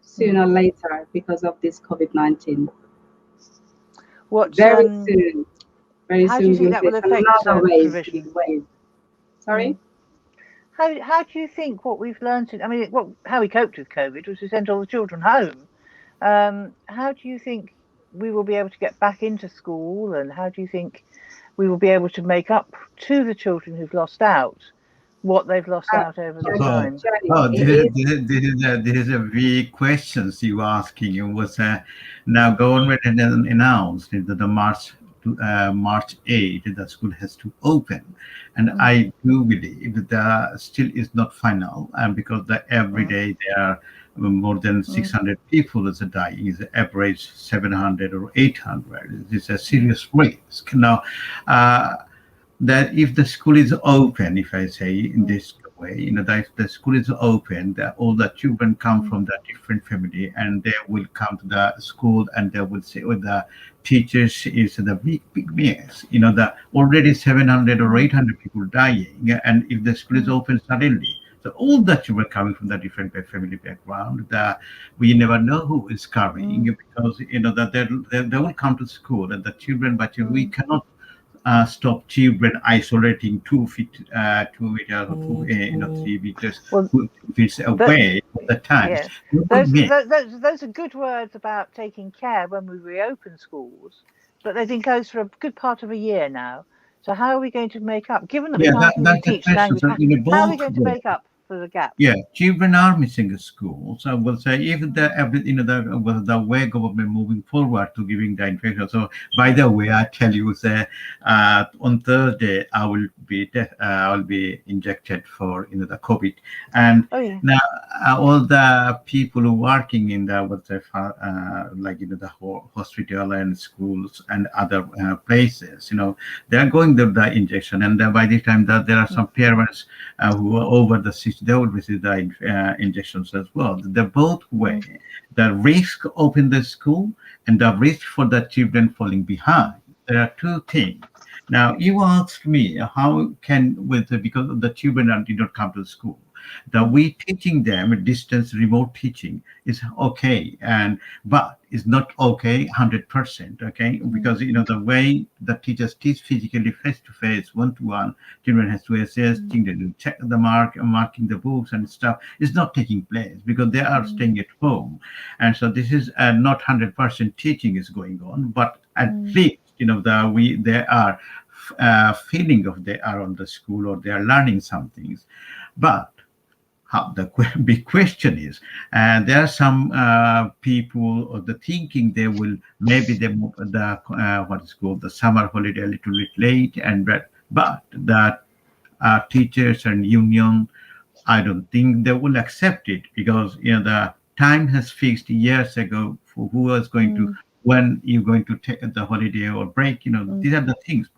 B: sooner or later because of this COVID-19. Very soon.
A: How do you think that will affect provision?
B: Wave. Sorry?
A: How do you think what we've learned? How we coped with COVID was we sent all the children home. How do you think we will be able to get back into school, and how do you think we will be able to make up to the children who've lost out what they've lost out over the time?
C: This is a big questions you asking. It was now government had announced that the March 8 the school has to open, and I do believe that still is not final, and because every day there are more than 600 people is dying, is average 700 or 800. It's a serious risk now. That if the school is open, if I say in this way, that if the school is open, that all the children come from the different family, and they will come to the school, and they will say, "Oh, the teachers is the big mess." That already 700 or 800 people dying, and if the school is open suddenly, so all the children coming from the different family background, we never know who is coming, because that they will come to school, and the children, but we cannot stop children isolating 2 feet, 2 meters, or 3 meters, 2 feet away at the time.
A: Yes. Those are good words about taking care when we reopen schools, but they've been closed for a good part of a year now. So how are we going to make up? Given that we can't really teach language, how are we going to make up for the gap?
C: Yeah, children are missing school. So I will say if the way government moving forward to giving the information. So by the way, I tell you that on Thursday I will be injected for the COVID, and now all the people who working in the the hospital and schools and other places, they are going to the injection, and by the time that there are some parents who are over the 60, they will receive the injections as well. The both way, the risk open the school and the risk for the children falling behind. There are two things. Now you asked me how can because the children did not come to school. We teaching them distance remote teaching is okay, but it's not okay 100%. Okay, because the way the teachers teach physically face to face, one to one, children has to assess, children check the marking the books and stuff is not taking place because they are staying at home, and so this is not 100% teaching is going on, but at least they are feeling of they are on the school or they are learning some things, but how the big question is, and there are some people or the thinking they will maybe they move the what is called the summer holiday a little bit late, and but that teachers and union, I don't think they will accept it, because the time has fixed years ago for who is going to,
A: Mm,
C: when you're going to take the holiday or break.
A: mm,
C: These are the things.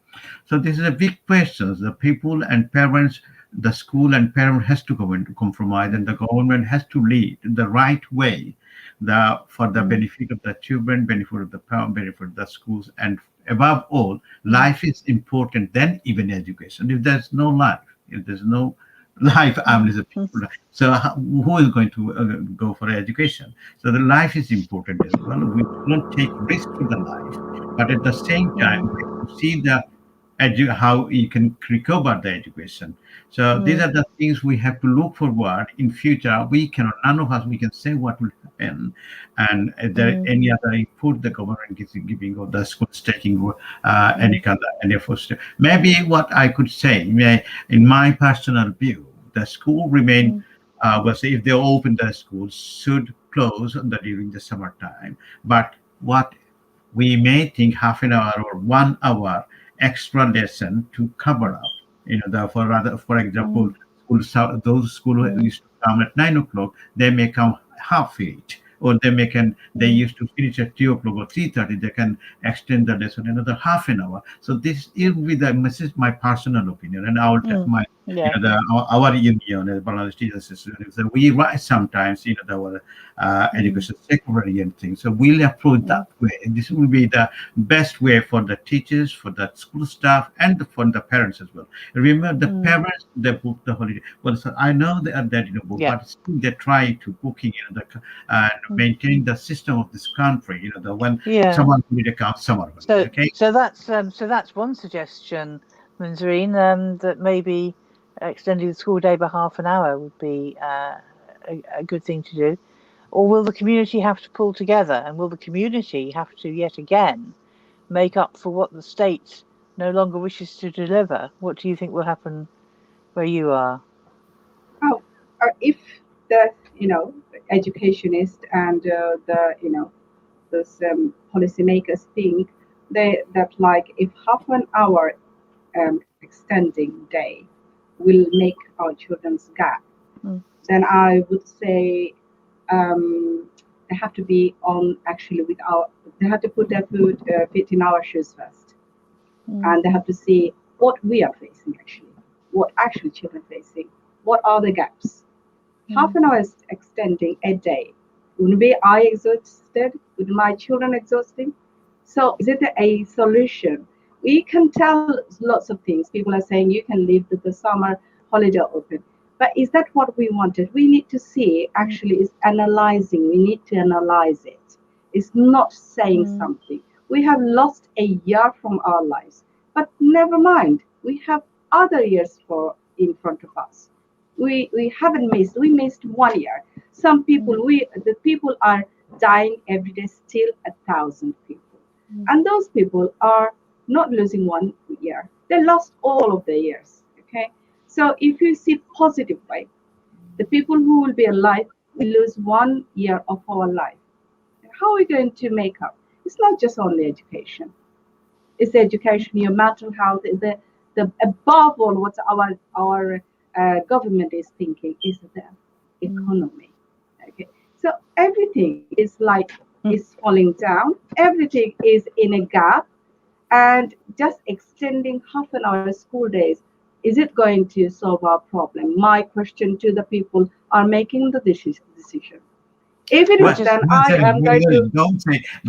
C: So this is a big question. The people and parents, the school and parent has to go into compromise, and the government has to lead the right way, for the
A: mm,
C: benefit of the children, benefit of the parent, benefit of the schools, and above all,
A: mm,
C: life is important than even education. If there's no life, if there's no life,
A: mm,
C: the
A: mm,
C: people. So who is going to go for education? So the life is important as well. We don't take risk to the life, but at the same time,
A: mm,
C: we have to see the how you can recover the education. So these
A: mm,
C: are the things we have to look forward in future. We cannot, none of us, we can say what will happen, and is there
A: mm,
C: any other input the government is giving, or the schools taking any
A: mm,
C: kind of any efforts. Maybe what I could say, in my personal view, the school remain.
A: mm,
C: Well, say if they open the schools, should close during the summertime. But what we may think half an hour or 1 hour extra lesson to cover up. For rather, for example,
A: mm,
C: those school who
A: mm,
C: used to come at 9 o'clock, they may come half eight, or they
A: mm,
C: used to finish at 2 o'clock or 3:30. They can extend the lesson another half an hour. So this is my personal opinion, and our
A: mm.
C: my
A: Yeah.
C: our union as Bangladesh Teachers Association. So we write sometimes, our
A: Mm,
C: education secretary and things. So we'll approach
A: mm,
C: that way. This will be the best way for the teachers, for the school staff, and for the parents as well. Remember, the
A: mm.
C: parents, they book the holiday. Well, so I know they are that book,
A: Yeah.
C: but still they try to booking, and
A: Mm.
C: maintain the system of this country. The when
A: Yeah.
C: someone holiday comes, summer holiday.
A: So
C: Okay.
A: so that's one suggestion, Munzerin, that maybe extending the school day by half an hour would be a good thing to do. Or will the community have to pull together, and will the community have to yet again make up for what the state no longer wishes to deliver? What do you think will happen where you are?
B: Oh, if the educationist and the those policymakers think that like if half an hour extending day will make our children's gap,
A: Mm,
B: then I would say they have to be on actually with our. They have to put their feet in our shoes first,
A: mm,
B: and they have to see what we are facing actually, what actually children are facing, what are the gaps. Half
A: mm,
B: an hour is extending a day. Wouldn't be I exhausted? Would my children exhausting? So is it a solution? We can tell lots of things. People are saying you can leave the summer holiday open. But is that what we wanted? We need to see
A: mm,
B: actually is analyzing. We need to analyze it. It's not saying
A: mm,
B: something. We have lost a year from our lives. But never mind. We have other years for in front of us. We haven't missed. We missed 1 year. Some people,
A: mm,
B: the people are dying every day, still 1,000 people,
A: mm,
B: and those people are not losing 1 year. They lost all of the years. Okay, so if you see positive way, the people who will be alive will lose 1 year of our life. How are we going to make up? It's not just only education. It's education, your mental health, the above all what our government is thinking is the
A: mm,
B: economy. Okay, so everything is like
A: mm.
B: is falling down. Everything is in a gap, and just extending half an hour school days, is it going to solve our problem? My question to the people are making the decision. If it
A: I
B: is,
C: Well,
A: just
B: then I am going to.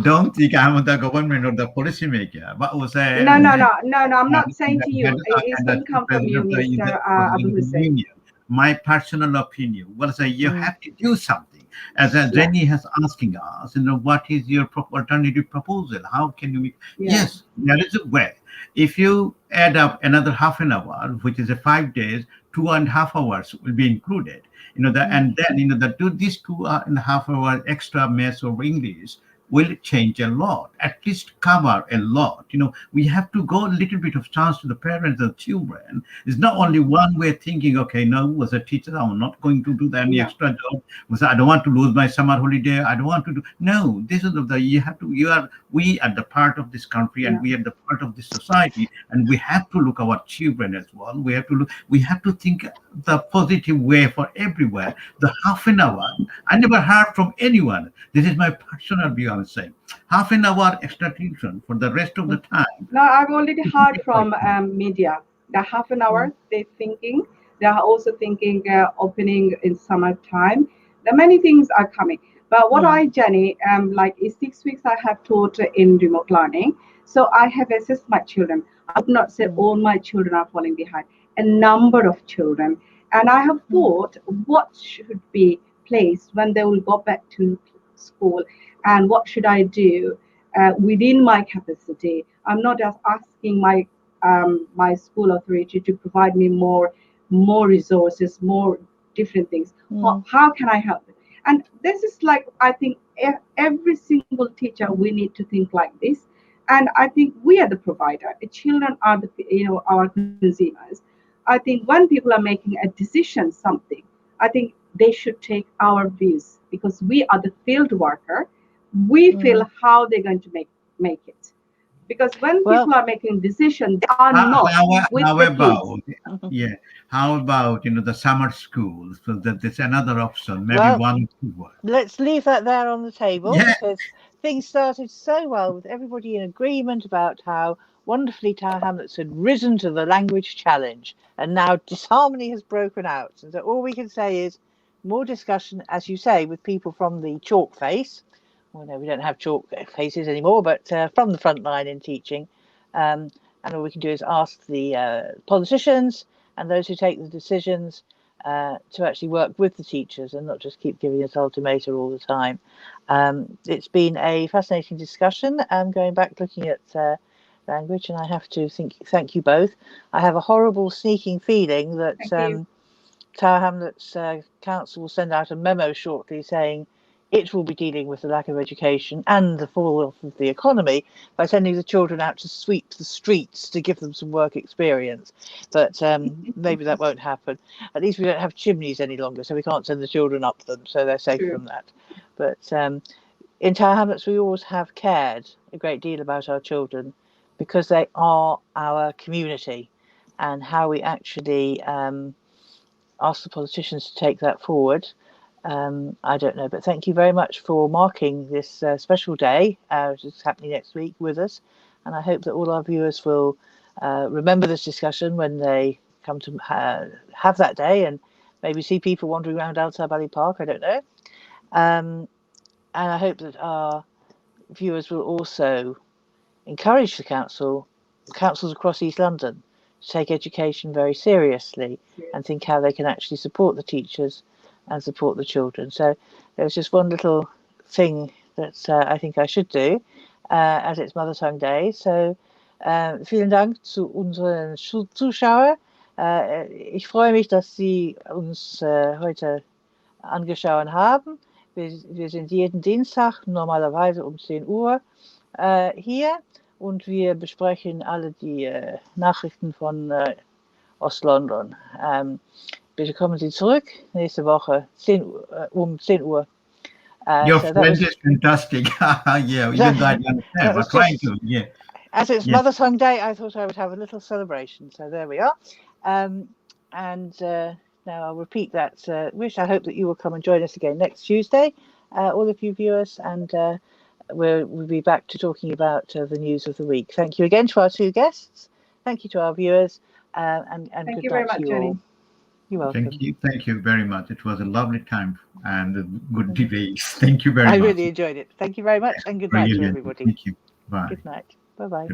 C: don't think I'm the government or the policymaker. But was
B: No, no,
C: head
B: no, no, no. I'm not saying to you. It
C: and
B: doesn't
C: the
B: come from you,
C: president of
B: Mr.
C: the
B: Abu Hussain.
C: union. My personal opinion was you
A: mm,
C: have to do something. As
B: Yeah,
C: Jenny has asking us, what is your alternative proposal? How can you make?
B: yeah.
C: Yes, there is a way. If you add up another half an hour, which is a 5 days, 2.5 hours will be included.
A: mm,
C: And then these 2.5 hours extra maths or English will change a lot, at least cover a lot. We have to go a little bit of chance to the parents and children. It's not only one way thinking, okay, no, as a teacher, I'm not going to do any extra job. I don't want to lose my summer holiday. I don't want to do. No, this is we are the part of this country, and we are the part of this society, and we have to look our children as well. We have to think the positive way for everywhere. The half an hour, I never heard from anyone. This is my personal view. I'm saying half an hour extra tuition for the rest of the time.
B: No, I've already heard from media. The half an hour they are also thinking opening in summertime. The many things are coming. But what Jenny, like is 6 weeks I have taught in remote learning. So I have assessed my children. I would not say all my children are falling behind. A number of children. And I have thought what should be placed when they will go back to school, and what should I do within my capacity. I'm not just asking my school authority to provide me more resources, more different things. How can I help? And this is like, I think every single teacher, we need to think like this. And I think we are the provider. The children are our consumers. I think when people are making a decision, something, I think they should take our views, because we are the field worker. We feel how they're going to make it. Because when people are making decisions, they are not with
C: how
B: the
C: about
B: kids.
C: how about the summer schools? So that's another option. Maybe
A: Well,
C: 1 or 2 words.
A: let's leave that there on the table,
C: Yeah.
A: because things started so well with everybody in agreement about how wonderfully Tower Hamlets had risen to the language challenge, and now disharmony has broken out. And so all we can say is more discussion, as you say, with people from the chalk face. Well, no, we don't have chalk faces anymore, but from the front line in teaching. And all we can do is ask the politicians and those who take the decisions to actually work with the teachers and not just keep giving us ultimata all the time. It's been a fascinating discussion, going back looking at language, and I have to thank you both. I have a horrible sneaking feeling that Tower Hamlets Council will send out a memo shortly saying it will be dealing with the lack of education and the fall off of the economy by sending the children out to sweep the streets to give them some work experience. But maybe that won't happen. At least we don't have chimneys any longer, so we can't send the children up them, so they're safe from that. But in Tower Hamlets, we always have cared a great deal about our children, because they are our community, and how we actually ask the politicians to take that forward. I don't know, but thank you very much for marking this special day, which is happening next week, with us. And I hope that all our viewers will remember this discussion when they come to have that day, and maybe see people wandering around outside Valley Park. I don't know. And I hope that our viewers will also encourage the councils across East London to take education very seriously and think how they can actually support the teachers and support the children. So there's just one little thing that I think I should do, as it's Mother Tongue Day. So vielen Dank zu unseren Zuschauern. Ich freue mich, dass Sie uns heute angeschaut haben. Wir sind jeden Dienstag normalerweise um 10 Uhr hier, und wir besprechen alle die Nachrichten von Ost-London. Bitte kommen Sie zurück nächste Woche um 10 Uhr.
C: Your French is fantastic. Yeah, you guys understand. We're trying to. Yeah.
A: As it's Mother Tongue Day, I thought I would have a little celebration. So there we are. And now I'll repeat that wish. I hope that you will come and join us again next Tuesday, all of you viewers, and we'll be back to talking about the news of the week. Thank you again to our 2 guests. Thank you to our viewers, and
B: Thank
A: good
B: you very
A: night
B: much,
A: to you
B: Jenny.
A: all. You're welcome.
C: Thank you very much. It was a lovely time and a good debate. Thank you very much.
A: I really enjoyed it. Thank you very much, and good night to everybody.
C: Thank you. Bye.
A: Good night. Bye-bye.